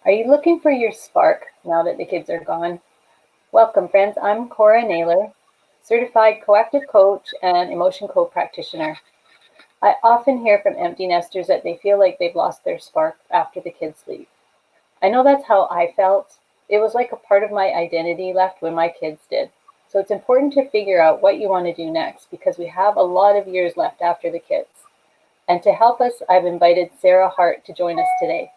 Are you looking for your spark now that the kids are gone? Welcome, friends. I'm Cora Naylor, certified coactive coach and emotion code practitioner. I often hear from empty nesters that they feel like they've lost their spark after the kids leave. I know that's how I felt. It was like a part of my identity left when my kids did. So it's important to figure out what you want to do next because we have a lot of years left after the kids. And to help us, I've invited Sarah Hart to join us today.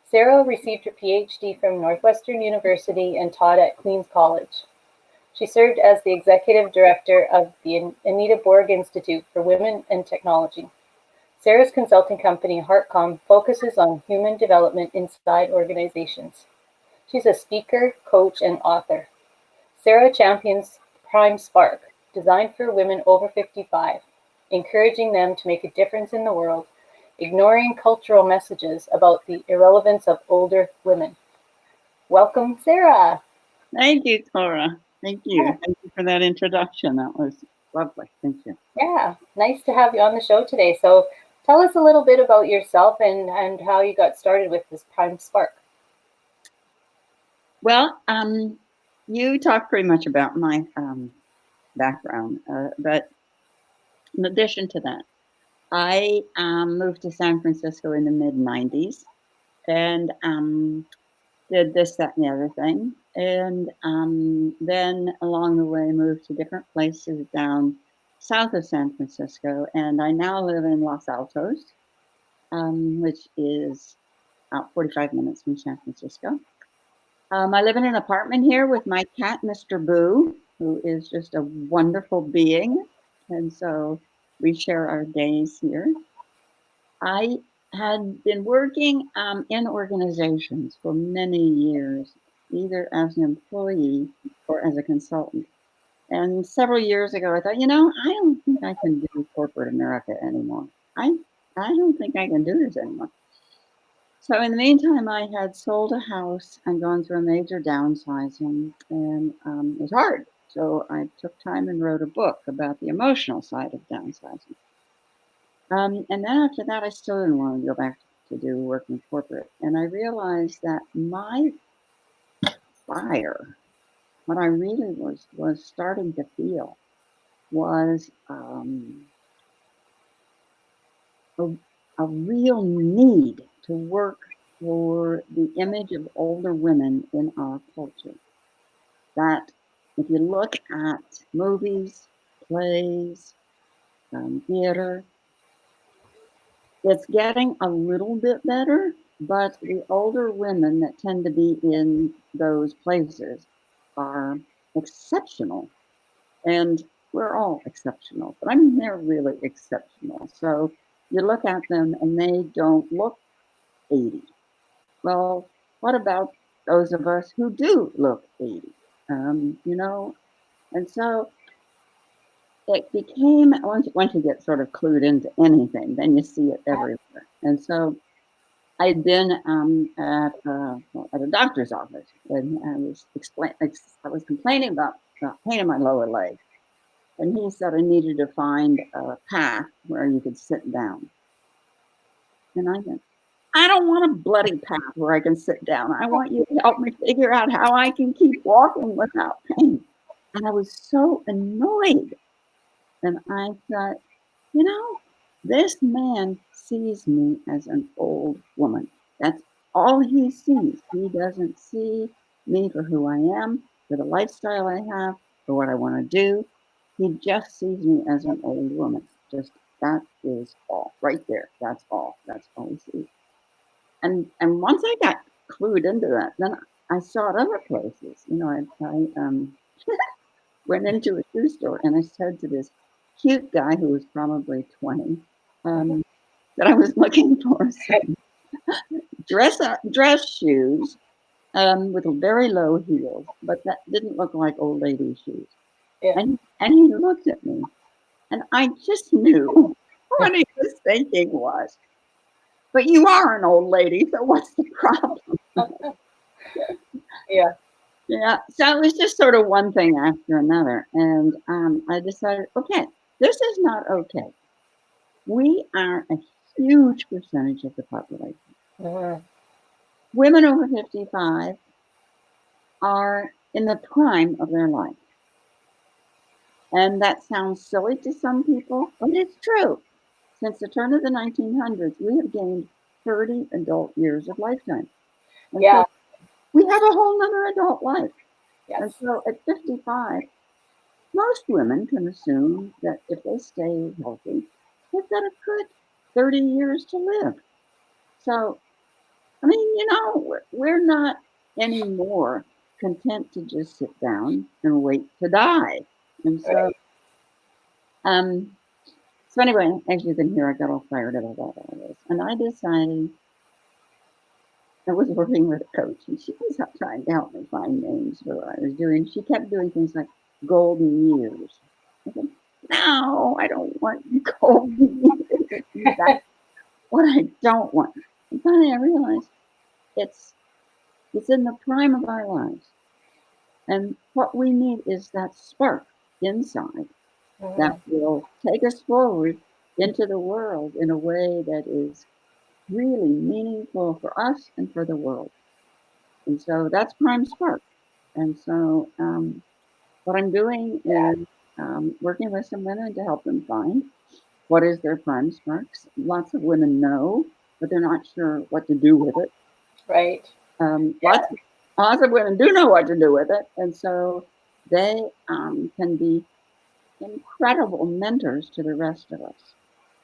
Sarah received her PhD from Northwestern University and taught at Queens College. She served as the executive director of the Anita Borg Institute for Women and Technology. Sarah's consulting company, HeartCom, focuses on human development inside organizations. She's a speaker, coach, and author. Sarah champions Prime Spark, designed for women over 55, encouraging them to make a difference in the world, ignoring cultural messages about the irrelevance of older women. Welcome, Sarah. Thank you, Cora. Thank you. Yeah, Thank you for that introduction. That was lovely. Thank you. yeah, nice to have you on the show today. So, tell us a little bit about yourself and how you got started with this Prime Spark. Well, you talked pretty much about my background, but in addition to that, I moved to San Francisco in the mid 90s and did this, that, and the other thing. And then along the way, moved to different places down south of San Francisco. And I now live in Los Altos, which is about 45 minutes from San Francisco. I live in an apartment here with my cat, Mr. Boo, who is just a wonderful being. And so we share our days here. I had been working in organizations for many years, either as an employee or as a consultant. And several years ago, I thought, I don't think I can do corporate America anymore. I, I don't think I can do this anymore. So in the meantime, I had sold a house and gone through a major downsizing, and it was hard. So I took time and wrote a book about the emotional side of downsizing. And then after that, I still didn't want to go back to do work in corporate. And I realized that my fire, what I really was starting to feel, was a, a real need to work for the image of older women in our culture. That if you look at movies, plays, theater, it's getting a little bit better, but the older women that tend to be in those places are exceptional. And we're all exceptional, but I mean, they're really exceptional. So you look at them and they don't look 80. Well, what about those of us who do look 80? You know, and so it became once you get sort of clued into anything, then you see it everywhere. And so I'd been at a doctor's office, and I was complaining about pain in my lower leg, and he said I needed to find a path where you could sit down. And I said, I don't want a bloody path where I can sit down. I want you to help me figure out how I can keep walking without pain. And I was so annoyed. And I thought, you know, this man sees me as an old woman. That's all he sees. He doesn't see me for who I am, for the lifestyle I have, for what I want to do. He just sees me as an old woman. Just that is all right there. That's all. That's all he sees. And once I got clued into that, then I sought other places. I went into a shoe store and I said to this cute guy who was probably 20 um, that I was looking for some dress shoes with very low heels, but that didn't look like old lady shoes. Yeah. And he looked at me, and I just knew what he was thinking was, "But you are an old lady, so what's the problem?" Yeah. Yeah, so it was just sort of one thing after another, and I decided, okay, this is not okay. We are a huge percentage of the population. Mhm. women over 55 are in the prime of their life. And that sounds silly to some people, but it's true. Since the turn of the 1900s, we have gained 30 adult years of lifetime. And Yeah. so we have a whole nother adult life. Yes. And so at 55, most women can assume that if they stay healthy, they've got a good 30 years to live. So, I mean, we're not anymore content to just sit down and wait to die. And so, Right. so anyway, as you can hear, I got all fired up about all this. And I decided I was working with a coach, and she was trying to help me find names for what I was doing. She kept doing things like golden years. I said, no, I don't want golden years. That's what I don't want. And finally, I realized it's in the prime of our lives. And what we need is that spark inside that will take us forward into the world in a way that is really meaningful for us and for the world. And so that's Prime Spark. And so what I'm doing is working with some women to help them find what is their Prime Sparks. Lots of women know, but they're not sure what to do with it. Right. Lots of women do know what to do with it. And so they can be incredible mentors to the rest of us.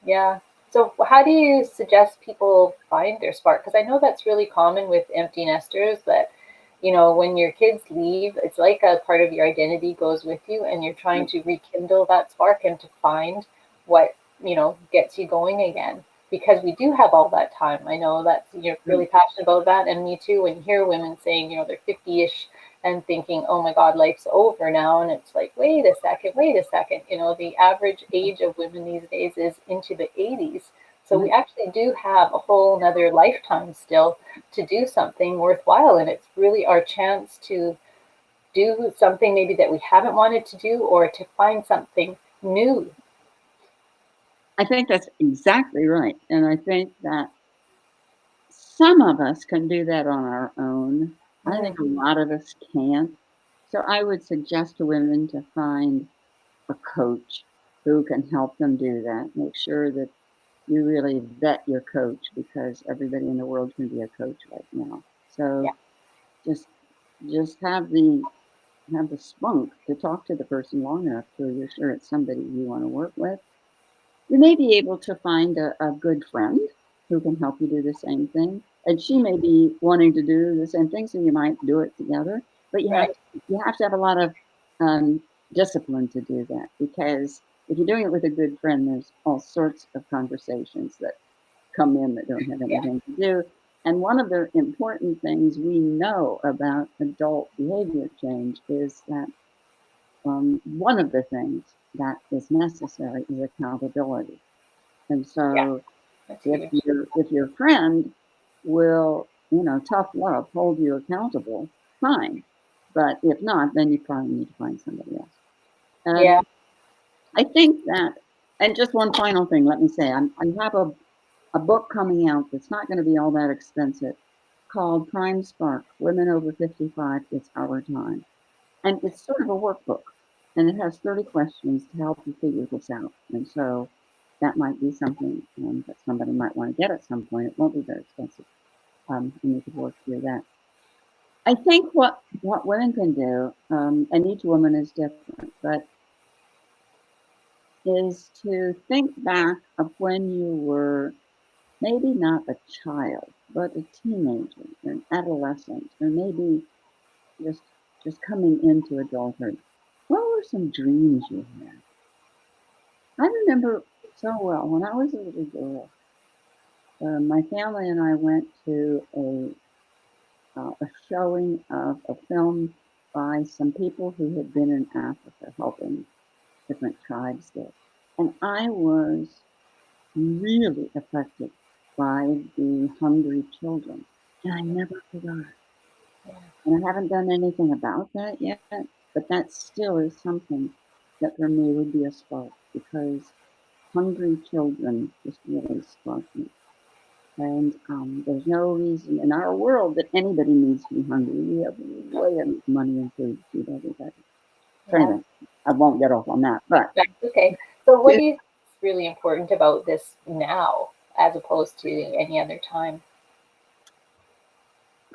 Yeah. So how do you suggest people find their spark? Because I know that's really common with empty nesters that, when your kids leave, it's like a part of your identity goes with you and you're trying to rekindle that spark and to find what, gets you going again. Because we do have all that time. I know that you're really passionate about that. And me too, when you hear women saying, they're 50-ish and thinking, oh my God, life's over now. And it's like, wait a second. The average age of women these days is into the 80s. So we actually do have a whole nother lifetime still to do something worthwhile. And it's really our chance to do something maybe that we haven't wanted to do or to find something new. I think that's exactly right. And I think that some of us can do that on our own. I think a lot of us can't. So I would suggest to women to find a coach who can help them do that. Make sure that you really vet your coach because everybody in the world can be a coach right now. So Yeah. just have the spunk to talk to the person long enough till you're sure it's somebody you want to work with. You may be able to find a good friend who can help you do the same thing. And she may be wanting to do the same thing, so you might do it together. But you Right. have to have a lot of discipline to do that because if you're doing it with a good friend, there's all sorts of conversations that come in that don't have Yeah. anything to do. And one of the important things we know about adult behavior change is that one of the things that is necessary is accountability. And Yeah. so That's if huge. your friend will, tough love, hold you accountable, fine. But if not, then you probably need to find somebody else. Yeah. I think that, and just one final thing, let me say, I have a book coming out that's not going to be all that expensive called Prime Spark, Women Over 55, It's Our Time. And it's sort of a workbook, and it has 30 questions to help you figure this out. And so that might be something that somebody might want to get at some point. It won't be very expensive, and you could work through that. I think what women can do, and each woman is different, but is to think back of when you were maybe not a child, but a teenager, an adolescent, or maybe just coming into adulthood. What were some dreams you had? I remember so well when I was a little girl. My family and I went to a showing of a film by some people who had been in Africa helping different tribes there, and I was really affected by the hungry children, and I never forgot. And I haven't done anything about that yet, but that still is something that for me would be a spark because hungry children just really spark me. And there's no reason in our world that anybody needs to be hungry. We have way enough money and food to feed everybody. So Yeah, anyway, I won't get off on that, but that's okay. So what do you think is really important about this now as opposed to any other time?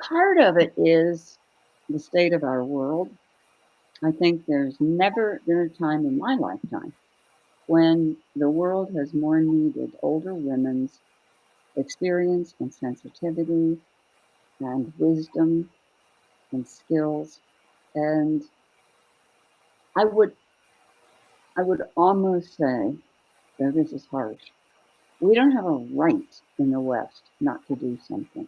part of it is the state of our world. I think there's never been a time in my lifetime when the world has more needed older women's experience and sensitivity and wisdom and skills. And I would I would almost say, though this is harsh, we don't have a right in the West not to do something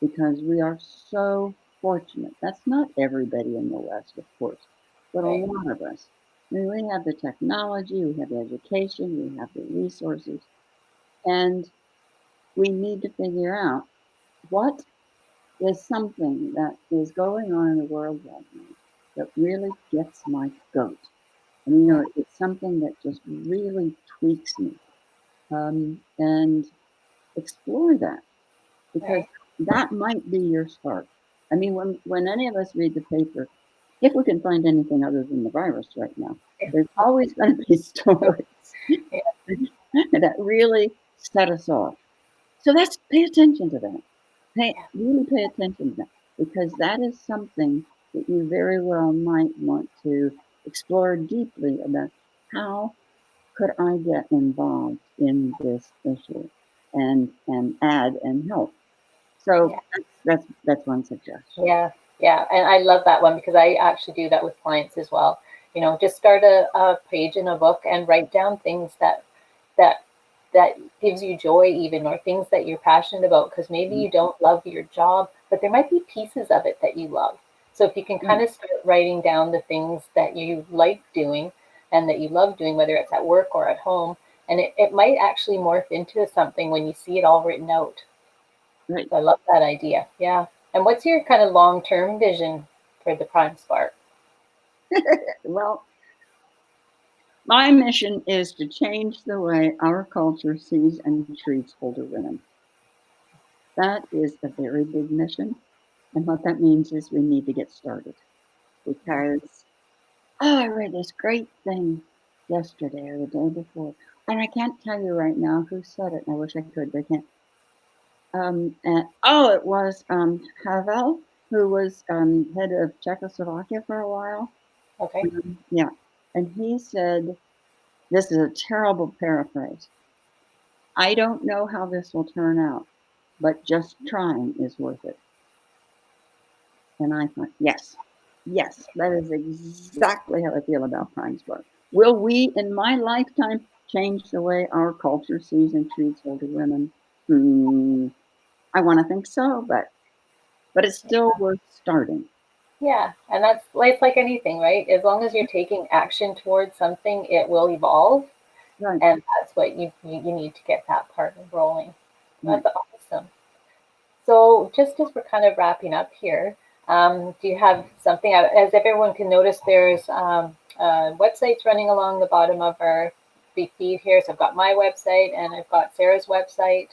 because we are so fortunate. That's not everybody in the West, of course, but a Right. lot of us. I mean, we have the technology, we have the education, we have the resources, and we need to figure out what is something that is going on in the world right now that really gets my goat. And it's something that just really tweaks me. And explore that because Right. that might be your spark. I mean, when any of us read the paper, if we can find anything other than the virus right now, there's always going to be stories Yeah. that really set us off. So that's pay attention to that. Really pay attention to that because that is something that you very well might want to explore deeply about how could I get involved in this issue and add and help. So Yeah. that's one suggestion. Yeah, yeah, and I love that one because I actually do that with clients as well. Just start a page in a book and write down things that that gives you joy even, or things that you're passionate about, because maybe Mhm. you don't love your job, but there might be pieces of it that you love. So if you can kind Right, of start writing down the things that you like doing and that you love doing, whether it's at work or at home, and it might actually morph into something when you see it all written out. right. So I love that idea. Yeah. And what's your kind of long-term vision for the Prime Spark? Well, my mission is to change the way our culture sees and treats older women. That is a very big mission. And what that means is we need to get started because I read this great thing yesterday or the day before, and I can't tell you right now who said it. And I wish I could, but I can't. It was Havel, who was head of Czechoslovakia for a while. Okay. Yeah, and he said, "This is a terrible paraphrase. I don't know how this will turn out, but just trying is worth it." And I thought, yes, yes, that is exactly how I feel about Prime Spark. Will we, in my lifetime, change the way our culture sees and treats older women? I want to think so, but it's still worth starting. Yeah. And that's it's like anything, right? As long as you're taking action towards something, it will evolve. Right, And that's what you need to get that part rolling. right. That's awesome. So just as we're kind of wrapping up here, do you have something, as everyone can notice, there's websites running along the bottom of our feed here. So I've got my website and I've got Sarah's website.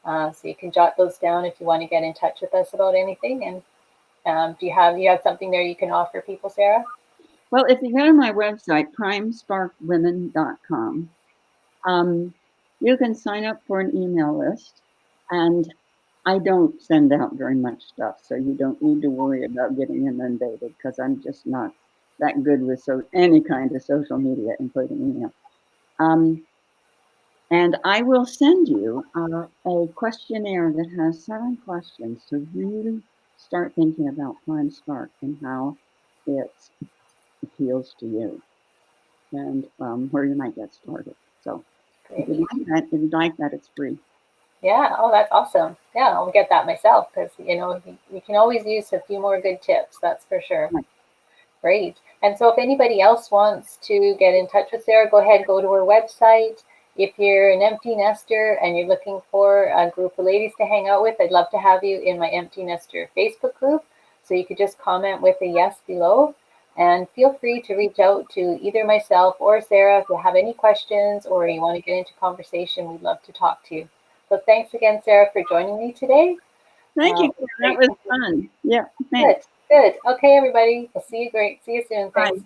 So you can jot those down if you want to get in touch with us about anything. And do you have something there you can offer people, Sarah? Well, if you go to my website, primesparkwomen.com, um, you can sign up for an email list. And I don't send out very much stuff, so you don't need to worry about getting inundated because I'm just not that good with any kind of social media, including email. And I will send you a questionnaire that has 7 questions to really start thinking about Prime Spark and how it appeals to you and where you might get started. So if Great. you'd like that, it's free. Yeah. Oh, that's awesome. Yeah, I'll get that myself because you can always use a few more good tips. That's for sure. Right. Great. And so if anybody else wants to get in touch with Sarah, go ahead, go to her website. If you're an empty nester and you're looking for a group of ladies to hang out with, I'd love to have you in my empty nester Facebook group. So you could just comment with a yes below. And feel free to reach out to either myself or Sarah if you have any questions or you want to get into conversation. We'd love to talk to you. So thanks again, Sarah, for joining me today. Thank you. That was fun. Yeah, Good, thanks. good. Okay, everybody. We'll see you soon. Bye. Thanks.